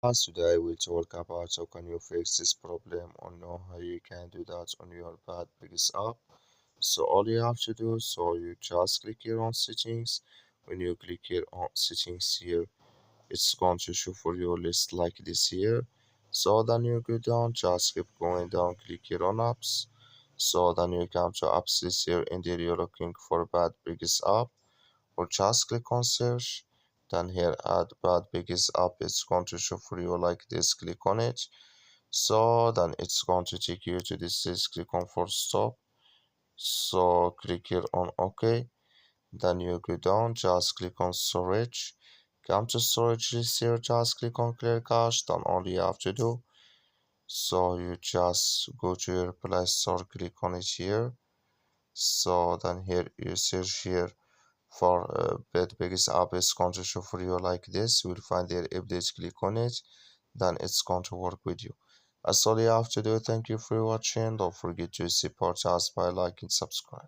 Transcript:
Today we'll talk about how can you fix this problem or know how you can do that on your bad Piggies app. So all you have to do, so you just click here on settings. When you click here on settings here, it's going to show for your list like this here. So then you go down, just keep going down, click here on apps. So then you come to apps this here, and there you're looking for bad Piggies app, or just click on search. Then here add bad Piggies app, it's going to show for you like this. Click on it. So then it's going to take you to this list. Click on for stop. So click here on OK. Then you go down, just click on storage. Come to storage list here, just click on clear cache. Then all you have to do, so you just go to your Play Store, click on it here. So then here you search here for Biggest app, is going to show for you like this. You will find their updates, click on it, then it's going to work with you. That's all you have to do. Thank you for watching. Don't forget to support us by liking, subscribe.